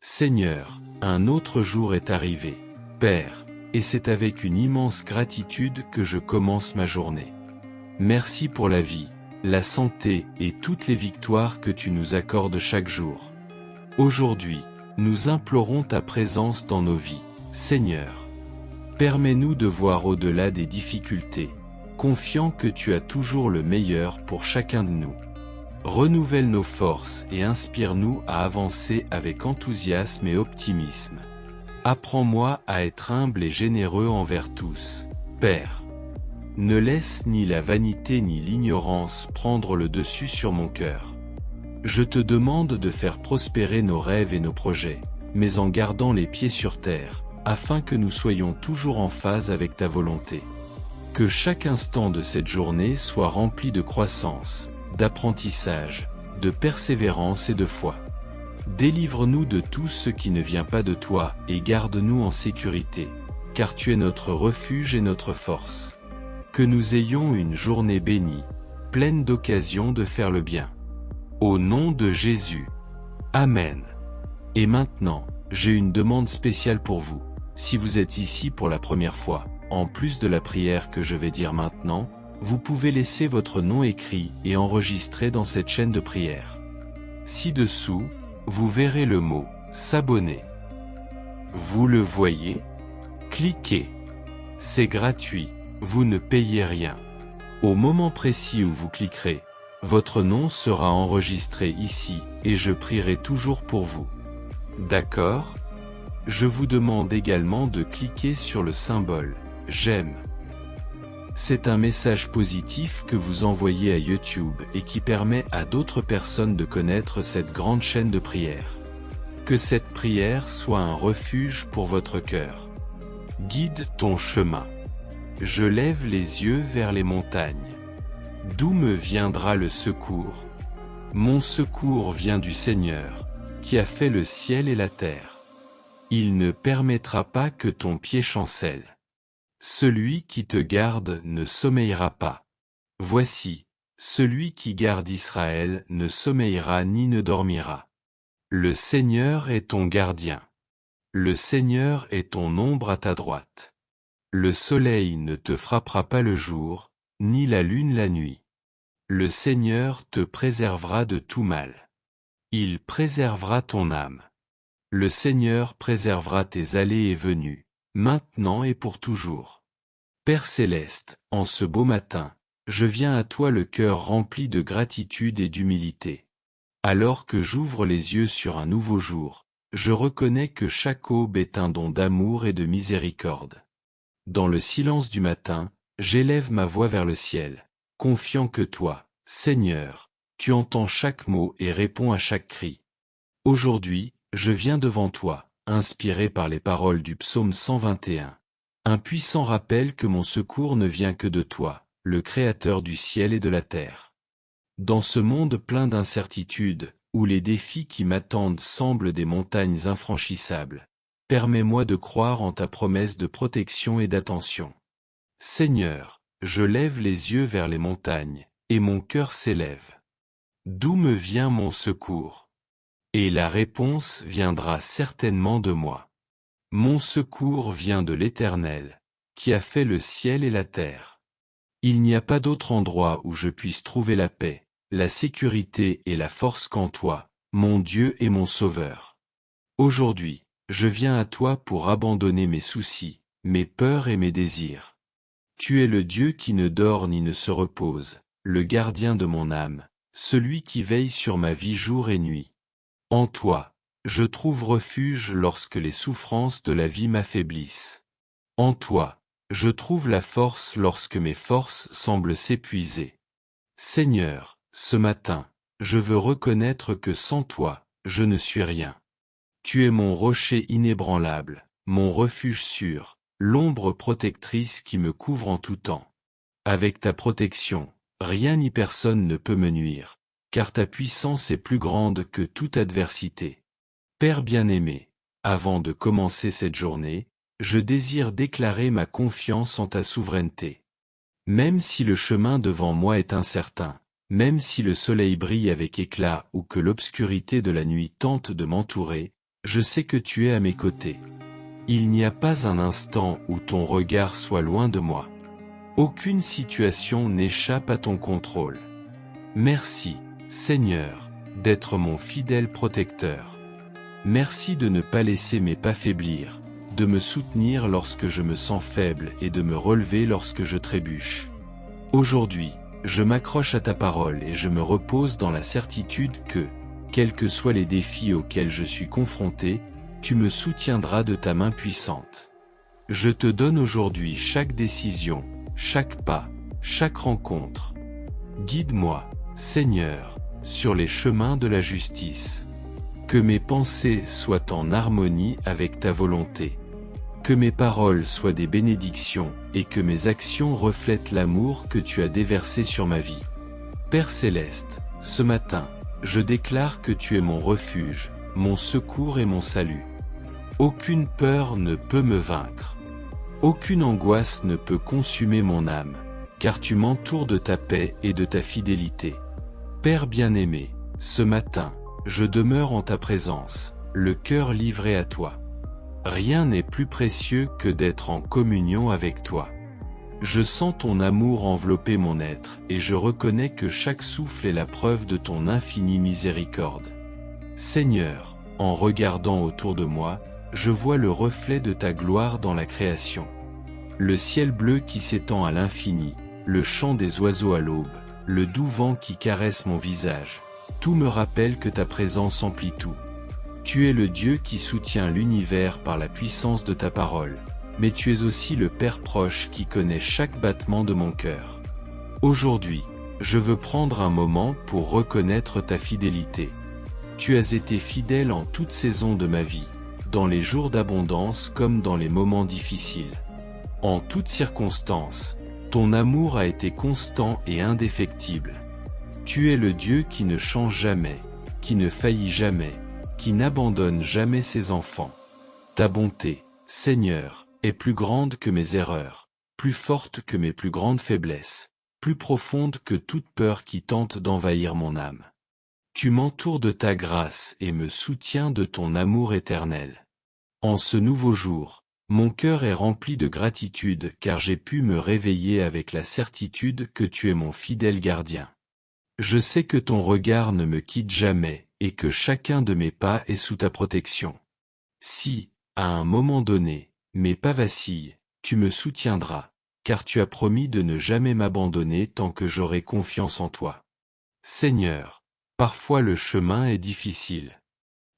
Seigneur, un autre jour est arrivé, Père, et c'est avec une immense gratitude que je commence ma journée. Merci pour la vie, la santé et toutes les victoires que tu nous accordes chaque jour. Aujourd'hui, nous implorons ta présence dans nos vies, Seigneur. Permets-nous de voir au-delà des difficultés, confiant que tu as toujours le meilleur pour chacun de nous. Renouvelle nos forces et inspire-nous à avancer avec enthousiasme et optimisme. Apprends-moi à être humble et généreux envers tous, Père. Ne laisse ni la vanité ni l'ignorance prendre le dessus sur mon cœur. Je te demande de faire prospérer nos rêves et nos projets, mais en gardant les pieds sur terre, afin que nous soyons toujours en phase avec ta volonté. Que chaque instant de cette journée soit rempli de croissance, d'apprentissage, de persévérance et de foi. Délivre-nous de tout ce qui ne vient pas de toi et garde-nous en sécurité, car tu es notre refuge et notre force. Que nous ayons une journée bénie, pleine d'occasions de faire le bien. Au nom de Jésus. Amen. Et maintenant, j'ai une demande spéciale pour vous. Si vous êtes ici pour la première fois, en plus de la prière que je vais dire maintenant, vous pouvez laisser votre nom écrit et enregistré dans cette chaîne de prière. Ci-dessous, vous verrez le mot « S'abonner ». Vous le voyez? Cliquez. C'est gratuit, vous ne payez rien. Au moment précis où vous cliquerez, votre nom sera enregistré ici et je prierai toujours pour vous. D'accord? Je vous demande également de cliquer sur le symbole « J'aime ». C'est un message positif que vous envoyez à YouTube et qui permet à d'autres personnes de connaître cette grande chaîne de prière. Que cette prière soit un refuge pour votre cœur. Guide ton chemin. Je lève les yeux vers les montagnes. D'où me viendra le secours? Mon secours vient du Seigneur, qui a fait le ciel et la terre. Il ne permettra pas que ton pied chancelle. Celui qui te garde ne sommeillera pas. Voici, celui qui garde Israël ne sommeillera ni ne dormira. Le Seigneur est ton gardien. Le Seigneur est ton ombre à ta droite. Le soleil ne te frappera pas le jour, ni la lune la nuit. Le Seigneur te préservera de tout mal. Il préservera ton âme. Le Seigneur préservera tes allées et venues, maintenant et pour toujours. Père céleste, en ce beau matin, je viens à toi le cœur rempli de gratitude et d'humilité. Alors que j'ouvre les yeux sur un nouveau jour, je reconnais que chaque aube est un don d'amour et de miséricorde. Dans le silence du matin, j'élève ma voix vers le ciel, confiant que toi, Seigneur, tu entends chaque mot et réponds à chaque cri. Aujourd'hui, je viens devant toi, inspiré par les paroles du psaume 121. Un puissant rappel que mon secours ne vient que de toi, le Créateur du ciel et de la terre. Dans ce monde plein d'incertitudes, où les défis qui m'attendent semblent des montagnes infranchissables, permets-moi de croire en ta promesse de protection et d'attention. Seigneur, je lève les yeux vers les montagnes, et mon cœur s'élève. D'où me vient mon secours? Et la réponse viendra certainement de moi. Mon secours vient de l'Éternel, qui a fait le ciel et la terre. Il n'y a pas d'autre endroit où je puisse trouver la paix, la sécurité et la force qu'en toi, mon Dieu et mon Sauveur. Aujourd'hui, je viens à toi pour abandonner mes soucis, mes peurs et mes désirs. Tu es le Dieu qui ne dort ni ne se repose, le gardien de mon âme, celui qui veille sur ma vie jour et nuit. En toi, je trouve refuge lorsque les souffrances de la vie m'affaiblissent. En toi, je trouve la force lorsque mes forces semblent s'épuiser. Seigneur, ce matin, je veux reconnaître que sans toi, je ne suis rien. Tu es mon rocher inébranlable, mon refuge sûr, l'ombre protectrice qui me couvre en tout temps. Avec ta protection, rien ni personne ne peut me nuire, car ta puissance est plus grande que toute adversité. Père bien-aimé, avant de commencer cette journée, je désire déclarer ma confiance en ta souveraineté. Même si le chemin devant moi est incertain, même si le soleil brille avec éclat ou que l'obscurité de la nuit tente de m'entourer, Je sais que tu es à mes côtés. Il n'y a pas un instant où ton regard soit loin de moi. Aucune situation n'échappe à ton contrôle. Merci, Seigneur, d'être mon fidèle protecteur. Merci de ne pas laisser mes pas faiblir, de me soutenir lorsque je me sens faible et de me relever lorsque je trébuche. Aujourd'hui, je m'accroche à ta parole et je me repose dans la certitude que, quels que soient les défis auxquels je suis confronté, tu me soutiendras de ta main puissante. Je te donne aujourd'hui chaque décision, chaque pas, chaque rencontre. Guide-moi, Seigneur, sur les chemins de la justice. Que mes pensées soient en harmonie avec ta volonté. Que mes paroles soient des bénédictions et que mes actions reflètent l'amour que tu as déversé sur ma vie. Père Céleste, ce matin, je déclare que tu es mon refuge, mon secours et mon salut. Aucune peur ne peut me vaincre. Aucune angoisse ne peut consumer mon âme, car tu m'entoures de ta paix et de ta fidélité. Père bien-aimé, ce matin, je demeure en ta présence, le cœur livré à toi. Rien n'est plus précieux que d'être en communion avec toi. Je sens ton amour envelopper mon être et je reconnais que chaque souffle est la preuve de ton infinie miséricorde. Seigneur, en regardant autour de moi, je vois le reflet de ta gloire dans la création. Le ciel bleu qui s'étend à l'infini, le chant des oiseaux à l'aube, le doux vent qui caresse mon visage, tout me rappelle que ta présence emplit tout. Tu es le Dieu qui soutient l'univers par la puissance de ta parole, mais tu es aussi le Père proche qui connaît chaque battement de mon cœur. Aujourd'hui, je veux prendre un moment pour reconnaître ta fidélité. Tu as été fidèle en toute saison de ma vie, dans les jours d'abondance comme dans les moments difficiles. En toutes circonstances, ton amour a été constant et indéfectible. Tu es le Dieu qui ne change jamais, qui ne faillit jamais, qui n'abandonne jamais ses enfants. Ta bonté, Seigneur, est plus grande que mes erreurs, plus forte que mes plus grandes faiblesses, plus profonde que toute peur qui tente d'envahir mon âme. Tu m'entoures de ta grâce et me soutiens de ton amour éternel. En ce nouveau jour, mon cœur est rempli de gratitude car j'ai pu me réveiller avec la certitude que tu es mon fidèle gardien. Je sais que ton regard ne me quitte jamais et que chacun de mes pas est sous ta protection. Si, à un moment donné, mes pas vacillent, tu me soutiendras, car tu as promis de ne jamais m'abandonner tant que j'aurai confiance en toi. Seigneur, parfois le chemin est difficile.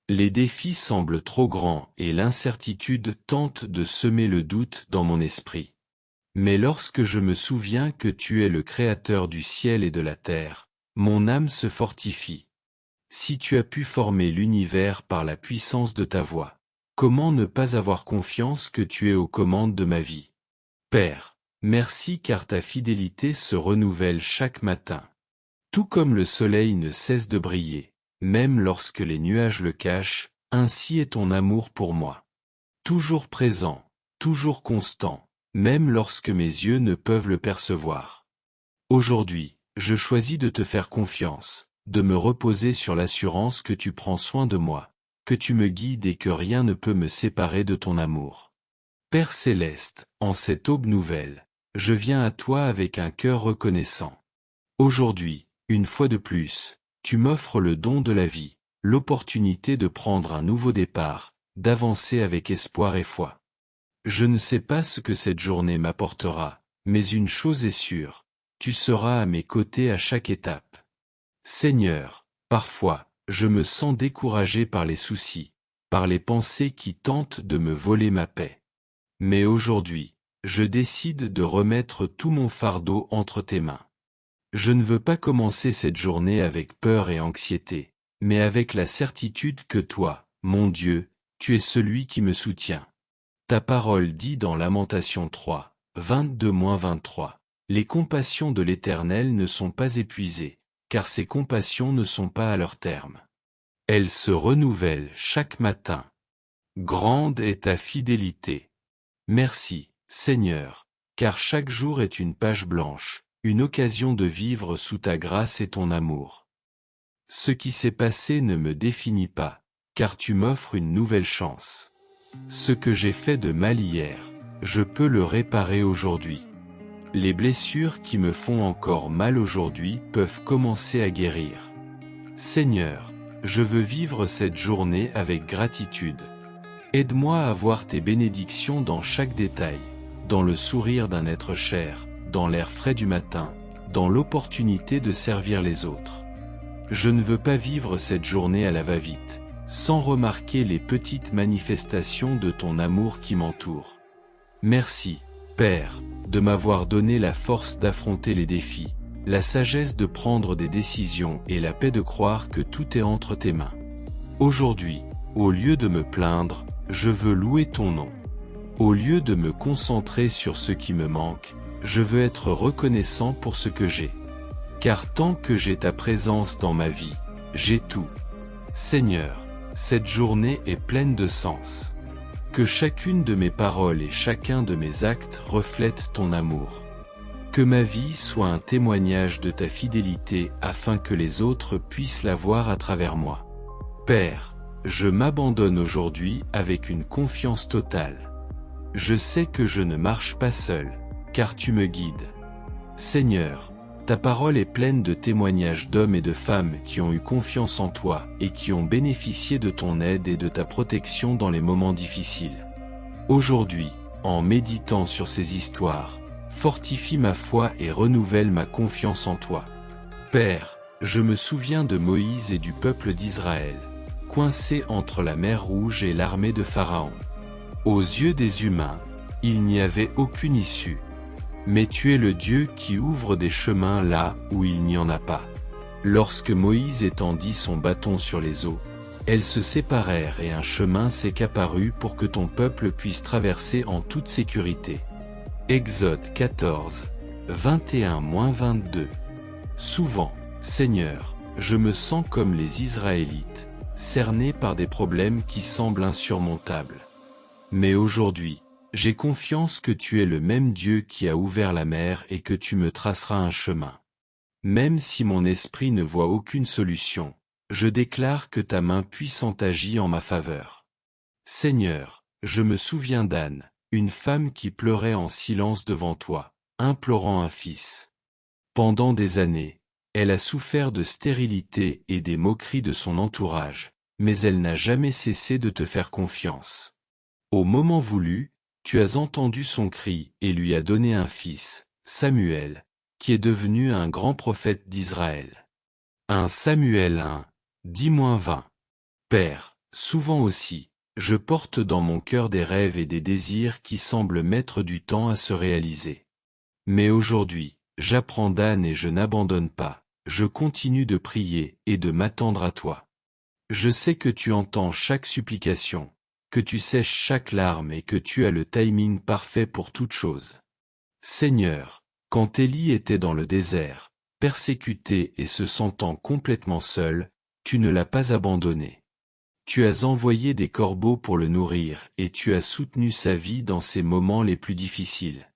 Les défis semblent trop grands et l'incertitude tente de semer le doute dans mon esprit. Mais lorsque je me souviens que tu es le Créateur du ciel et de la terre, mon âme se fortifie. Si tu as pu former l'univers par la puissance de ta voix, comment ne pas avoir confiance que tu es aux commandes de ma vie? Père, merci car ta fidélité se renouvelle chaque matin. Tout comme le soleil ne cesse de briller, même lorsque les nuages le cachent, ainsi est ton amour pour moi. Toujours présent, toujours constant, même lorsque mes yeux ne peuvent le percevoir. Aujourd'hui, je choisis de te faire confiance, de me reposer sur l'assurance que tu prends soin de moi, que tu me guides et que rien ne peut me séparer de ton amour. Père Céleste, en cette aube nouvelle, je viens à toi avec un cœur reconnaissant. Aujourd'hui, une fois de plus, tu m'offres le don de la vie, l'opportunité de prendre un nouveau départ, d'avancer avec espoir et foi. Je ne sais pas ce que cette journée m'apportera, mais une chose est sûre, tu seras à mes côtés à chaque étape. Seigneur, parfois, je me sens découragé par les soucis, par les pensées qui tentent de me voler ma paix. Mais aujourd'hui, je décide de remettre tout mon fardeau entre tes mains. Je ne veux pas commencer cette journée avec peur et anxiété, mais avec la certitude que toi, mon Dieu, tu es celui qui me soutient. Ta parole dit dans Lamentation 3, 22-23, « Les compassions de l'Éternel ne sont pas épuisées, car ses compassions ne sont pas à leur terme. Elles se renouvellent chaque matin. Grande est ta fidélité. Merci, Seigneur, car chaque jour est une page blanche, une occasion de vivre sous ta grâce et ton amour. Ce qui s'est passé ne me définit pas, car tu m'offres une nouvelle chance. Ce que j'ai fait de mal hier, je peux le réparer aujourd'hui. Les blessures qui me font encore mal aujourd'hui peuvent commencer à guérir. Seigneur, je veux vivre cette journée avec gratitude. Aide-moi à voir tes bénédictions dans chaque détail, dans le sourire d'un être cher, dans l'air frais du matin, dans l'opportunité de servir les autres. Je ne veux pas vivre cette journée à la va-vite, sans remarquer les petites manifestations de ton amour qui m'entourent. Merci, Père, de m'avoir donné la force d'affronter les défis, la sagesse de prendre des décisions et la paix de croire que tout est entre tes mains. Aujourd'hui, au lieu de me plaindre, je veux louer ton nom. Au lieu de me concentrer sur ce qui me manque, je veux être reconnaissant pour ce que j'ai. Car tant que j'ai ta présence dans ma vie, j'ai tout. Seigneur, cette journée est pleine de sens. Que chacune de mes paroles et chacun de mes actes reflètent ton amour. Que ma vie soit un témoignage de ta fidélité afin que les autres puissent la voir à travers moi. Père, je m'abandonne aujourd'hui avec une confiance totale. Je sais que je ne marche pas seul, car tu me guides. Seigneur, ta parole est pleine de témoignages d'hommes et de femmes qui ont eu confiance en toi et qui ont bénéficié de ton aide et de ta protection dans les moments difficiles. Aujourd'hui, en méditant sur ces histoires, fortifie ma foi et renouvelle ma confiance en toi. Père, je me souviens de Moïse et du peuple d'Israël, coincés entre la mer Rouge et l'armée de Pharaon. Aux yeux des humains, il n'y avait aucune issue. Mais tu es le Dieu qui ouvre des chemins là où il n'y en a pas. Lorsque Moïse étendit son bâton sur les eaux, elles se séparèrent et un chemin s'est apparu pour que ton peuple puisse traverser en toute sécurité. Exode 14, 21-22. Souvent, Seigneur, je me sens comme les Israélites, cerné par des problèmes qui semblent insurmontables. Mais aujourd'hui, j'ai confiance que tu es le même Dieu qui a ouvert la mer et que tu me traceras un chemin. Même si mon esprit ne voit aucune solution, je déclare que ta main puissante agit en ma faveur. Seigneur, je me souviens d'Anne, une femme qui pleurait en silence devant toi, implorant un fils. Pendant des années, elle a souffert de stérilité et des moqueries de son entourage, mais elle n'a jamais cessé de te faire confiance. Au moment voulu, tu as entendu son cri et lui as donné un fils, Samuel, qui est devenu un grand prophète d'Israël. 1 Samuel 1, 10-20. Père, souvent aussi, je porte dans mon cœur des rêves et des désirs qui semblent mettre du temps à se réaliser. Mais aujourd'hui, j'apprends d'Anne et je n'abandonne pas. Je continue de prier et de m'attendre à toi. Je sais que tu entends chaque supplication, que tu sèches chaque larme et que tu as le timing parfait pour toute chose. Seigneur, quand Élie était dans le désert, persécuté et se sentant complètement seul, tu ne l'as pas abandonné. Tu as envoyé des corbeaux pour le nourrir et tu as soutenu sa vie dans ses moments les plus difficiles.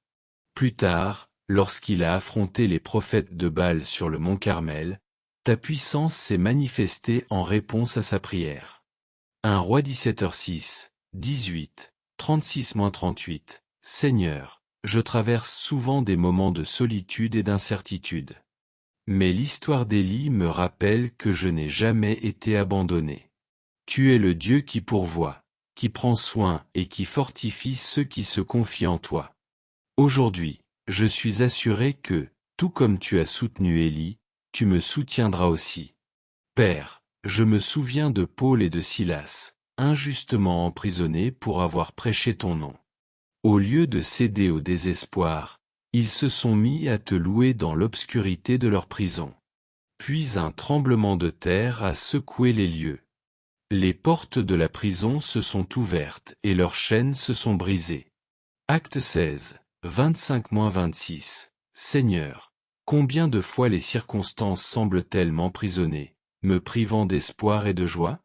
Plus tard, lorsqu'il a affronté les prophètes de Baal sur le mont Carmel, ta puissance s'est manifestée en réponse à sa prière. 1 Roi 17h6, 18, 36-38. Seigneur, je traverse souvent des moments de solitude et d'incertitude. Mais l'histoire d'Élie me rappelle que je n'ai jamais été abandonné. Tu es le Dieu qui pourvoit, qui prend soin et qui fortifie ceux qui se confient en toi. Aujourd'hui, je suis assuré que, tout comme tu as soutenu Élie, tu me soutiendras aussi. Père, je me souviens de Paul et de Silas, injustement emprisonnés pour avoir prêché ton nom. Au lieu de céder au désespoir, ils se sont mis à te louer dans l'obscurité de leur prison. Puis un tremblement de terre a secoué les lieux. Les portes de la prison se sont ouvertes et leurs chaînes se sont brisées. Acte 16. 25-26. Seigneur, combien de fois les circonstances semblent-elles m'emprisonner, me privant d'espoir et de joie?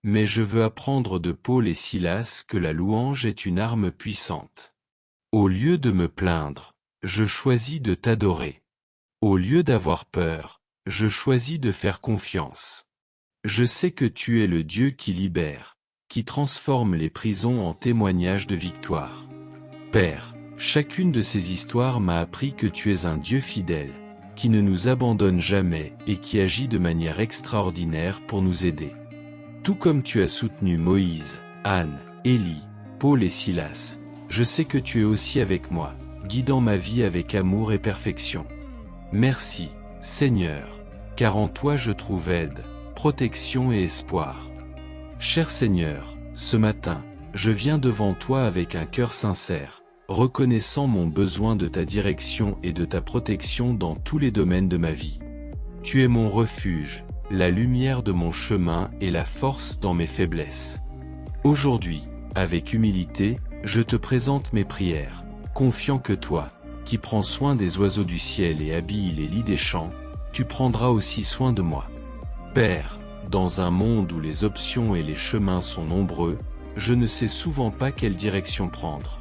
Mais je veux apprendre de Paul et Silas que la louange est une arme puissante. Au lieu de me plaindre, je choisis de t'adorer. Au lieu d'avoir peur, je choisis de faire confiance. Je sais que tu es le Dieu qui libère, qui transforme les prisons en témoignages de victoire. Père, chacune de ces histoires m'a appris que tu es un Dieu fidèle, qui ne nous abandonne jamais et qui agit de manière extraordinaire pour nous aider. Tout comme tu as soutenu Moïse, Anne, Élie, Paul et Silas, je sais que tu es aussi avec moi, guidant ma vie avec amour et perfection. Merci, Seigneur, car en toi je trouve aide, protection et espoir. Cher Seigneur, ce matin, je viens devant toi avec un cœur sincère, reconnaissant mon besoin de ta direction et de ta protection dans tous les domaines de ma vie. Tu es mon refuge, la lumière de mon chemin et la force dans mes faiblesses. Aujourd'hui, avec humilité, je te présente mes prières, confiant que toi, qui prends soin des oiseaux du ciel et habilles les lits des champs, tu prendras aussi soin de moi. Père, dans un monde où les options et les chemins sont nombreux, je ne sais souvent pas quelle direction prendre.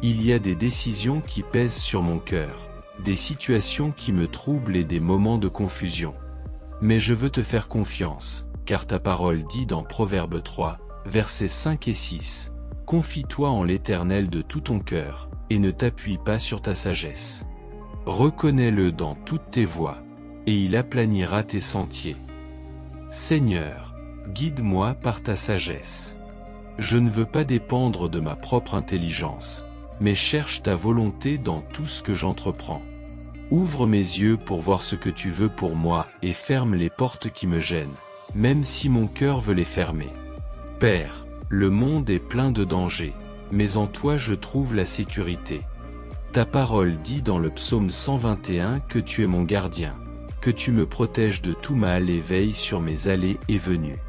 Il y a des décisions qui pèsent sur mon cœur, des situations qui me troublent et des moments de confusion. Mais je veux te faire confiance, car ta parole dit dans Proverbe 3, versets 5 et 6, « Confie-toi en l'Éternel de tout ton cœur, et ne t'appuie pas sur ta sagesse. Reconnais-le dans toutes tes voies, et il aplanira tes sentiers. Seigneur, guide-moi par ta sagesse. Je ne veux pas dépendre de ma propre intelligence, mais cherche ta volonté dans tout ce que j'entreprends. Ouvre mes yeux pour voir ce que tu veux pour moi et ferme les portes qui me gênent, même si mon cœur veut les fermer. Père, le monde est plein de dangers, mais en toi je trouve la sécurité. Ta parole dit dans le psaume 121 que tu es mon gardien, que tu me protèges de tout mal et veilles sur mes allées et venues.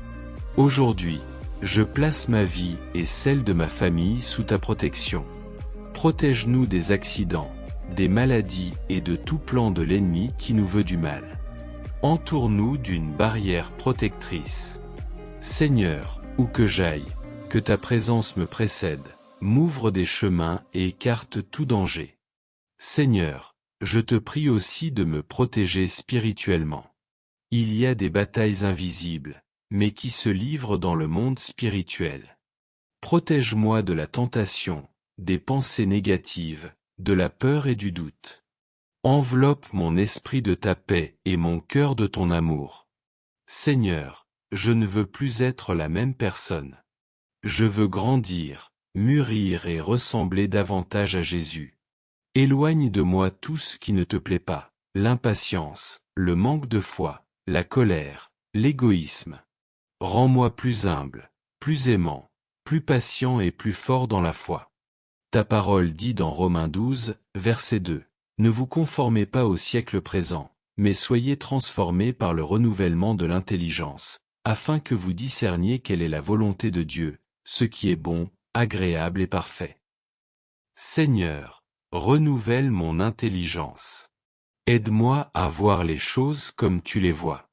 Aujourd'hui, je place ma vie et celle de ma famille sous ta protection. Protège-nous des accidents, des maladies et de tout plan de l'ennemi qui nous veut du mal. Entoure-nous d'une barrière protectrice. Seigneur, où que j'aille, que ta présence me précède, m'ouvre des chemins et écarte tout danger. Seigneur, je te prie aussi de me protéger spirituellement. Il y a des batailles invisibles, mais qui se livrent dans le monde spirituel. Protège-moi de la tentation, des pensées négatives, de la peur et du doute. Enveloppe mon esprit de ta paix et mon cœur de ton amour. Seigneur, je ne veux plus être la même personne. Je veux grandir, mûrir et ressembler davantage à Jésus. Éloigne de moi tout ce qui ne te plaît pas, l'impatience, le manque de foi, la colère, l'égoïsme. Rends-moi plus humble, plus aimant, plus patient et plus fort dans la foi. Ta parole dit dans Romains 12, verset 2, « Ne vous conformez pas au siècle présent, mais soyez transformés par le renouvellement de l'intelligence, afin que vous discerniez quelle est la volonté de Dieu, ce qui est bon, agréable et parfait. » Seigneur, renouvelle mon intelligence. Aide-moi à voir les choses comme tu les vois.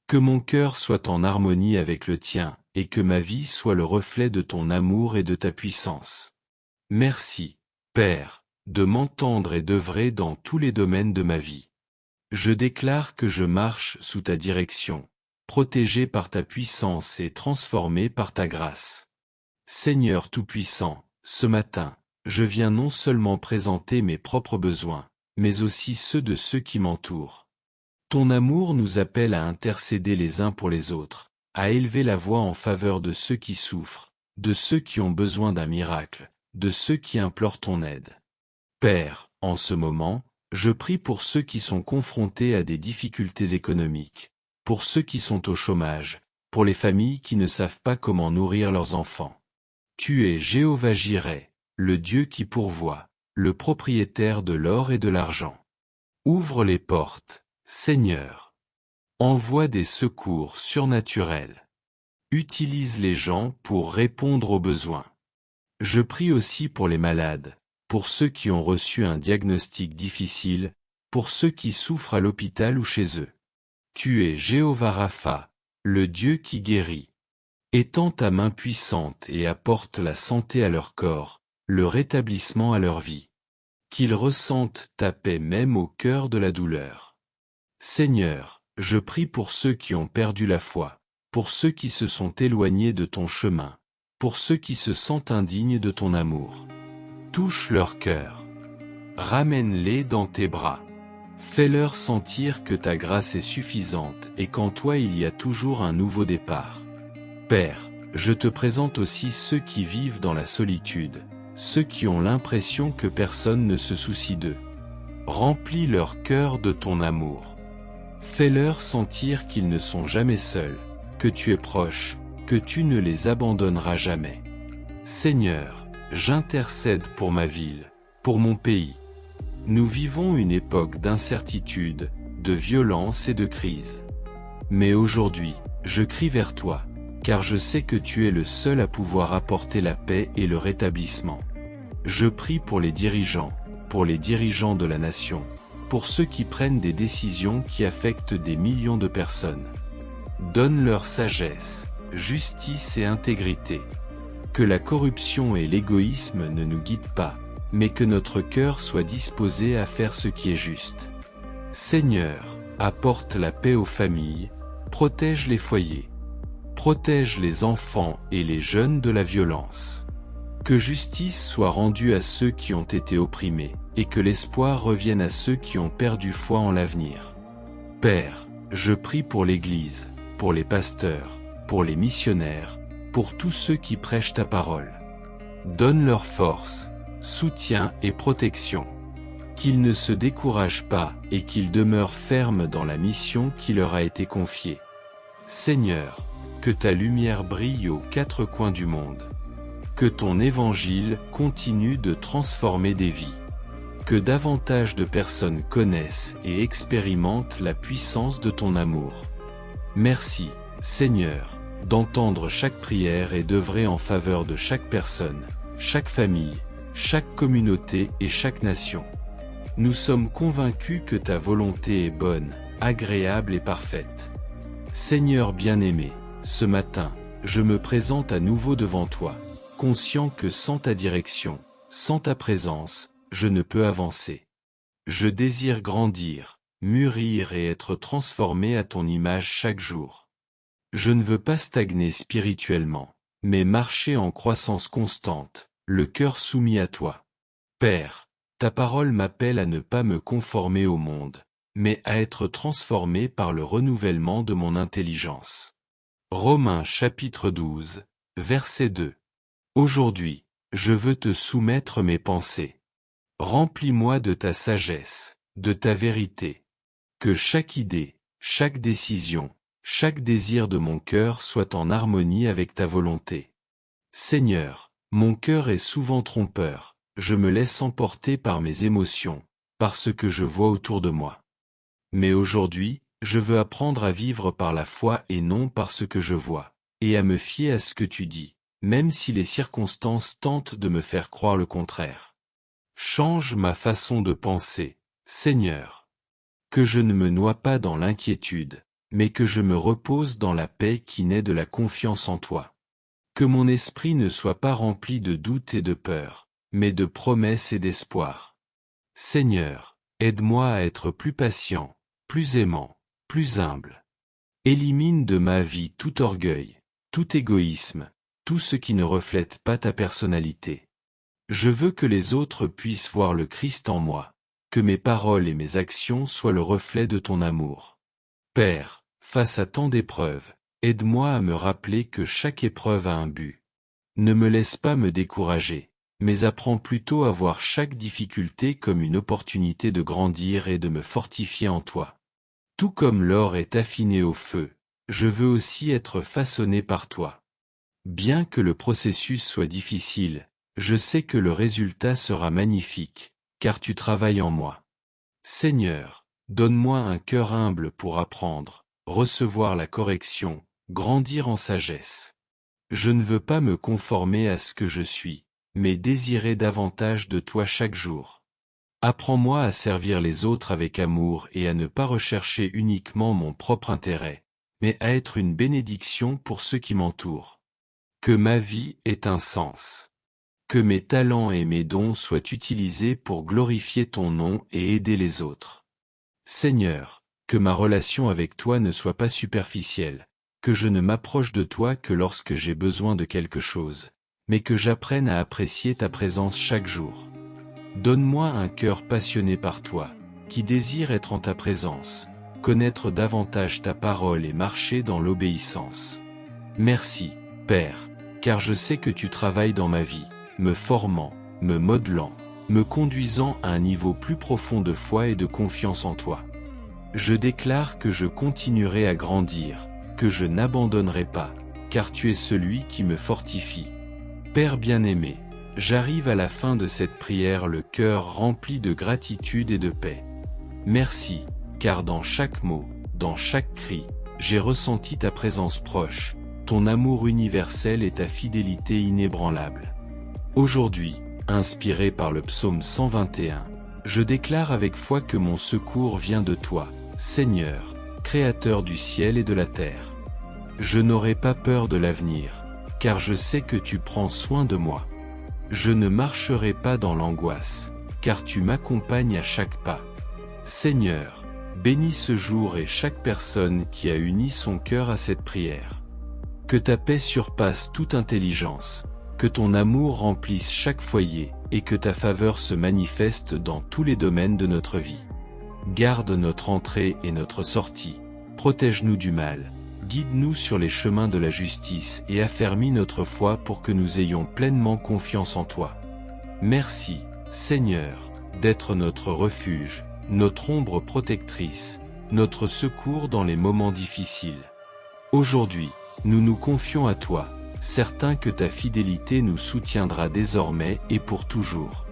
Que mon cœur soit en harmonie avec le tien, et que ma vie soit le reflet de ton amour et de ta puissance. Merci, Père, de m'entendre et d'œuvrer dans tous les domaines de ma vie. Je déclare que je marche sous ta direction, protégé par ta puissance et transformé par ta grâce. Seigneur Tout-Puissant, ce matin, je viens non seulement présenter mes propres besoins, mais aussi ceux de ceux qui m'entourent. Ton amour nous appelle à intercéder les uns pour les autres, à élever la voix en faveur de ceux qui souffrent, de ceux qui ont besoin d'un miracle, de ceux qui implorent ton aide. Père, en ce moment, je prie pour ceux qui sont confrontés à des difficultés économiques, pour ceux qui sont au chômage, pour les familles qui ne savent pas comment nourrir leurs enfants. Tu es Jéhovah Jireh, le Dieu qui pourvoit, le propriétaire de l'or et de l'argent. Ouvre les portes, Seigneur. Envoie des secours surnaturels. Utilise les gens pour répondre aux besoins. Je prie aussi pour les malades, pour ceux qui ont reçu un diagnostic difficile, pour ceux qui souffrent à l'hôpital ou chez eux. Tu es Jéhovah Rapha, le Dieu qui guérit. Étends ta main puissante et apporte la santé à leur corps, le rétablissement à leur vie. Qu'ils ressentent ta paix même au cœur de la douleur. Seigneur, je prie pour ceux qui ont perdu la foi, pour ceux qui se sont éloignés de ton chemin, pour ceux qui se sentent indignes de ton amour. Touche leur cœur. Ramène-les dans tes bras. Fais-leur sentir que ta grâce est suffisante et qu'en toi il y a toujours un nouveau départ. Père, je te présente aussi ceux qui vivent dans la solitude, ceux qui ont l'impression que personne ne se soucie d'eux. Remplis leur cœur de ton amour. Fais-leur sentir qu'ils ne sont jamais seuls, que tu es proche, que tu ne les abandonneras jamais. Seigneur, j'intercède pour ma ville, pour mon pays. Nous vivons une époque d'incertitude, de violence et de crise. Mais aujourd'hui, je crie vers toi, car je sais que tu es le seul à pouvoir apporter la paix et le rétablissement. Je prie pour les dirigeants de la nation, pour ceux qui prennent des décisions qui affectent des millions de personnes. Donne-leur sagesse, justice et intégrité. Que la corruption et l'égoïsme ne nous guident pas, mais que notre cœur soit disposé à faire ce qui est juste. Seigneur, apporte la paix aux familles, protège les foyers. Protège les enfants et les jeunes de la violence. Que justice soit rendue à ceux qui ont été opprimés, et que l'espoir revienne à ceux qui ont perdu foi en l'avenir. Père, je prie pour l'Église, pour les pasteurs, pour les missionnaires, pour tous ceux qui prêchent ta parole. Donne leur force, soutien et protection. Qu'ils ne se découragent pas et qu'ils demeurent fermes dans la mission qui leur a été confiée. Seigneur, que ta lumière brille aux quatre coins du monde. Que ton évangile continue de transformer des vies. Que davantage de personnes connaissent et expérimentent la puissance de ton amour. Merci, Seigneur, d'entendre chaque prière et d'œuvrer en faveur de chaque personne, chaque famille, chaque communauté et chaque nation. Nous sommes convaincus que ta volonté est bonne, agréable et parfaite. Seigneur bien-aimé, ce matin, je me présente à nouveau devant toi, conscient que sans ta direction, sans ta présence, je ne peux avancer. Je désire grandir, mûrir et être transformé à ton image chaque jour. Je ne veux pas stagner spirituellement, mais marcher en croissance constante, le cœur soumis à toi. Père, ta parole m'appelle à ne pas me conformer au monde, mais à être transformé par le renouvellement de mon intelligence. Romains chapitre 12, verset 2. Aujourd'hui, je veux te soumettre mes pensées. Remplis-moi de ta sagesse, de ta vérité. Que chaque idée, chaque décision, chaque désir de mon cœur soit en harmonie avec ta volonté. Seigneur, mon cœur est souvent trompeur, je me laisse emporter par mes émotions, par ce que je vois autour de moi. Mais aujourd'hui, je veux apprendre à vivre par la foi et non par ce que je vois, et à me fier à ce que tu dis, même si les circonstances tentent de me faire croire le contraire. Change ma façon de penser, Seigneur. Que je ne me noie pas dans l'inquiétude, mais que je me repose dans la paix qui naît de la confiance en toi. Que mon esprit ne soit pas rempli de doute et de peur, mais de promesses et d'espoir. Seigneur, aide-moi à être plus patient, plus aimant, plus humble. Élimine de ma vie tout orgueil, tout égoïsme, tout ce qui ne reflète pas ta personnalité. Je veux que les autres puissent voir le Christ en moi, que mes paroles et mes actions soient le reflet de ton amour. Père, face à tant d'épreuves, aide-moi à me rappeler que chaque épreuve a un but. Ne me laisse pas me décourager, mais apprends plutôt à voir chaque difficulté comme une opportunité de grandir et de me fortifier en toi. Tout comme l'or est affiné au feu, je veux aussi être façonné par toi. Bien que le processus soit difficile, je sais que le résultat sera magnifique, car tu travailles en moi. Seigneur, donne-moi un cœur humble pour apprendre, recevoir la correction, grandir en sagesse. Je ne veux pas me conformer à ce que je suis, mais désirer davantage de toi chaque jour. Apprends-moi à servir les autres avec amour et à ne pas rechercher uniquement mon propre intérêt, mais à être une bénédiction pour ceux qui m'entourent. Que ma vie ait un sens. Que mes talents et mes dons soient utilisés pour glorifier ton nom et aider les autres. Seigneur, que ma relation avec toi ne soit pas superficielle, que je ne m'approche de toi que lorsque j'ai besoin de quelque chose, mais que j'apprenne à apprécier ta présence chaque jour. Donne-moi un cœur passionné par toi, qui désire être en ta présence, connaître davantage ta parole et marcher dans l'obéissance. Merci, Père, car je sais que tu travailles dans ma vie, me formant, me modelant, me conduisant à un niveau plus profond de foi et de confiance en toi. Je déclare que je continuerai à grandir, que je n'abandonnerai pas, car tu es celui qui me fortifie. Père bien-aimé, j'arrive à la fin de cette prière le cœur rempli de gratitude et de paix. Merci, car dans chaque mot, dans chaque cri, j'ai ressenti ta présence proche, ton amour universel et ta fidélité inébranlable. Aujourd'hui, inspiré par le psaume 121, je déclare avec foi que mon secours vient de toi, Seigneur, Créateur du ciel et de la terre. Je n'aurai pas peur de l'avenir, car je sais que tu prends soin de moi. Je ne marcherai pas dans l'angoisse, car tu m'accompagnes à chaque pas. Seigneur, bénis ce jour et chaque personne qui a uni son cœur à cette prière. Que ta paix surpasse toute intelligence, que ton amour remplisse chaque foyer, et que ta faveur se manifeste dans tous les domaines de notre vie. Garde notre entrée et notre sortie, protège-nous du mal, guide-nous sur les chemins de la justice et affermis notre foi pour que nous ayons pleinement confiance en toi. Merci, Seigneur, d'être notre refuge, notre ombre protectrice, notre secours dans les moments difficiles. Aujourd'hui, nous nous confions à toi, certains que ta fidélité nous soutiendra désormais et pour toujours.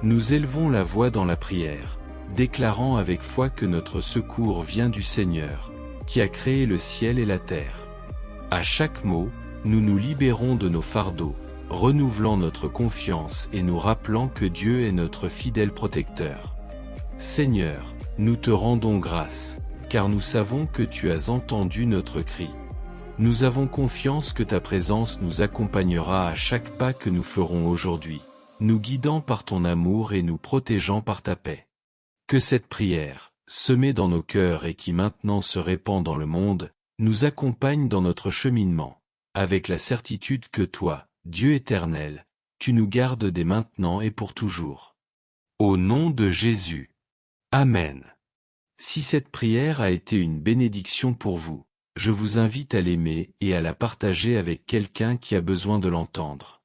Nous élevons la voix dans la prière, déclarant avec foi que notre secours vient du Seigneur, qui a créé le ciel et la terre. À chaque mot, nous nous libérons de nos fardeaux, renouvelant notre confiance et nous rappelant que Dieu est notre fidèle protecteur. Seigneur, nous te rendons grâce, car nous savons que tu as entendu notre cri. Nous avons confiance que ta présence nous accompagnera à chaque pas que nous ferons aujourd'hui, nous guidant par ton amour et nous protégeant par ta paix. Que cette prière, semée dans nos cœurs et qui maintenant se répand dans le monde, nous accompagne dans notre cheminement, avec la certitude que toi, Dieu éternel, tu nous gardes dès maintenant et pour toujours. Au nom de Jésus. Amen. Si cette prière a été une bénédiction pour vous, je vous invite à l'aimer et à la partager avec quelqu'un qui a besoin de l'entendre.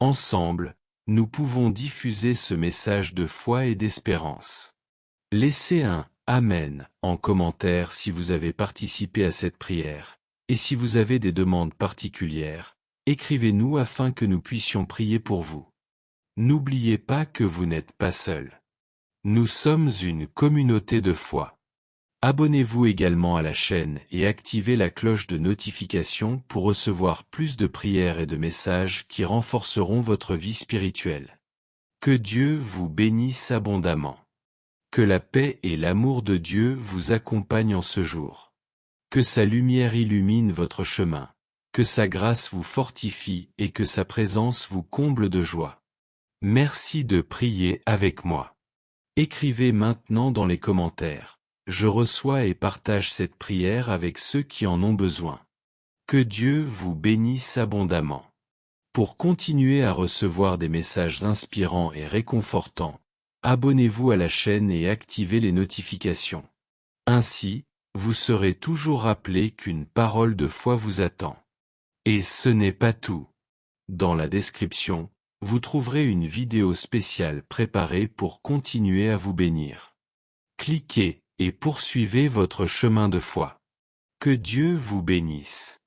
Ensemble, nous pouvons diffuser ce message de foi et d'espérance. Laissez un « Amen » en commentaire si vous avez participé à cette prière, et si vous avez des demandes particulières, écrivez-nous afin que nous puissions prier pour vous. N'oubliez pas que vous n'êtes pas seul. Nous sommes une communauté de foi. Abonnez-vous également à la chaîne et activez la cloche de notification pour recevoir plus de prières et de messages qui renforceront votre vie spirituelle. Que Dieu vous bénisse abondamment. Que la paix et l'amour de Dieu vous accompagnent en ce jour. Que sa lumière illumine votre chemin, que sa grâce vous fortifie et que sa présence vous comble de joie. Merci de prier avec moi. Écrivez maintenant dans les commentaires. Je reçois et partage cette prière avec ceux qui en ont besoin. Que Dieu vous bénisse abondamment. Pour continuer à recevoir des messages inspirants et réconfortants, abonnez-vous à la chaîne et activez les notifications. Ainsi, vous serez toujours rappelé qu'une parole de foi vous attend. Et ce n'est pas tout. Dans la description, vous trouverez une vidéo spéciale préparée pour continuer à vous bénir. Cliquez et poursuivez votre chemin de foi. Que Dieu vous bénisse.